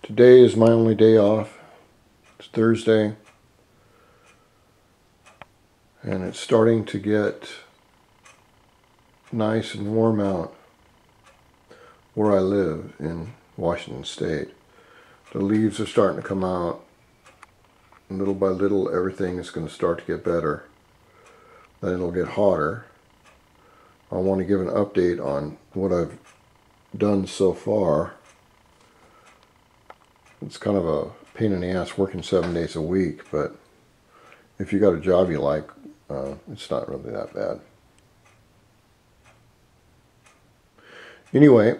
Today is my only day off. It's Thursday, and it's starting to get nice and warm out where I live in Washington State. The leaves are starting to come out. Little by little, everything is going to start to get better. Then it'll get hotter. I want to give an update on what I've done so far. It's kind of a pain in the ass working 7 days a week, but if you got a job you like, it's not really that bad. Anyway,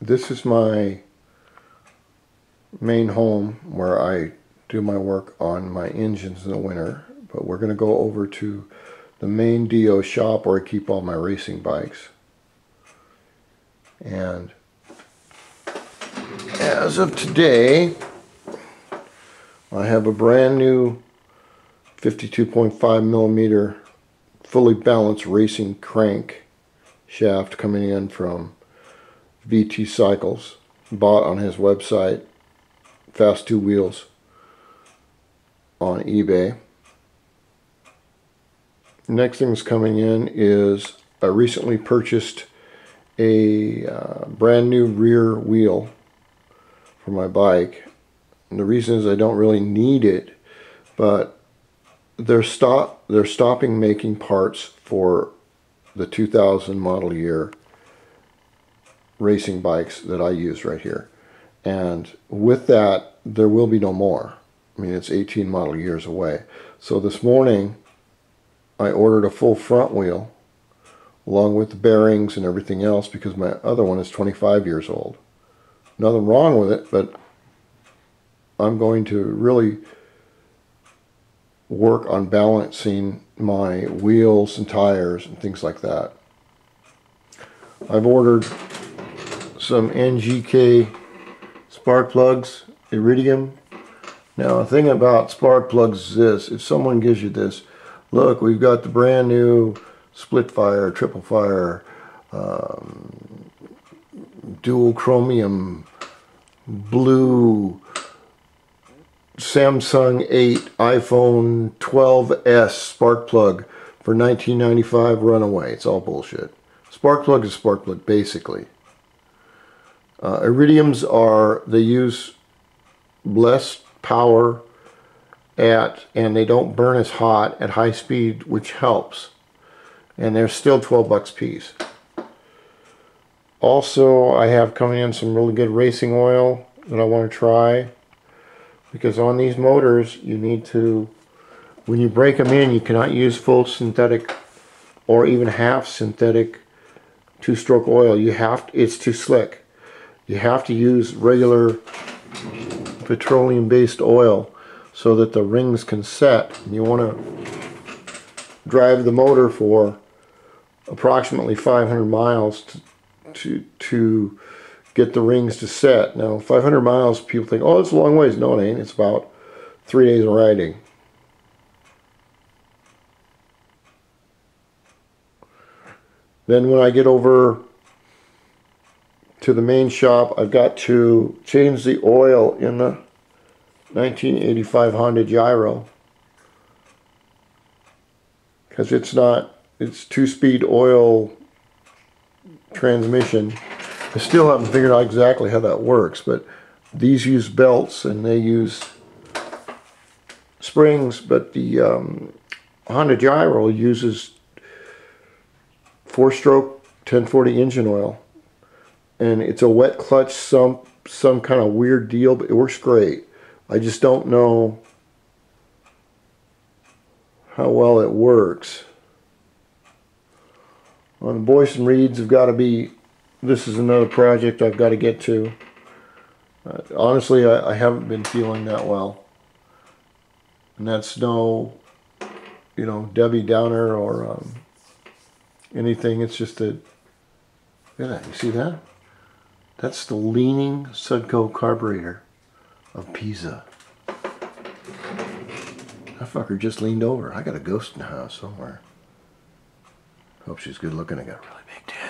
this is my main home where I do my work on my engines in the winter, but we're going to go over to the main DIO shop where I keep all my racing bikes. And as of today, I have a brand new 52.5 millimeter fully balanced racing crank shaft coming in from VT Cycles, bought on his website, Fast Two Wheels, on eBay. Next thing that's coming in is I recently purchased a brand new rear wheel for my bike. And the reason is I don't really need it, but they're stopping making parts for the 2000 model year racing bikes that I use right here. And with that, there will be no more. I mean, it's 18 model years away. So this morning, I ordered a full front wheel, along with the bearings and everything else, because my other one is 25 years old. Nothing wrong with it, but I'm going to really work on balancing my wheels and tires and things like that. I've ordered some NGK spark plugs, iridium. Now, the thing about spark plugs is this: if someone gives you this, look, we've got the brand new split fire, triple fire, dual chromium, blue, Samsung 8, iPhone 12s spark plug for $19.95, runaway. It's all bullshit. Spark plug is spark plug, basically. Iridiums they use less power and they don't burn as hot at high speed, which helps. And they're still 12 bucks a piece. Also, I have coming in some really good racing oil that I want to try, because on these motors you need to, when you break them in, you cannot use full synthetic or even half synthetic two-stroke oil. It's too slick. You have to use regular petroleum-based oil so that the rings can set. And you want to drive the motor for approximately 500 miles to get the rings to set. Now, 500 miles, people think, oh, it's a long ways. No, it ain't. It's about 3 days of riding. Then when I get over to the main shop, I've got to change the oil in the 1985 Honda Gyro, because it's two-speed oil transmission. I still haven't figured out exactly how that works, but these use belts and they use springs, but the Honda Gyro uses 4-stroke 1040 engine oil, and it's a wet clutch, some kind of weird deal, but it works great. I just don't know how well it works. On the Boyce and Reeds have got to be, this is another project I've got to get to. Honestly, I haven't been feeling that well. And that's no, Debbie Downer or anything. It's just that, look at that, you see that? That's the leaning Sudco carburetor of Pisa. That fucker just leaned over. I got a ghost in the house somewhere. Hope she's good looking. I got a really big tail.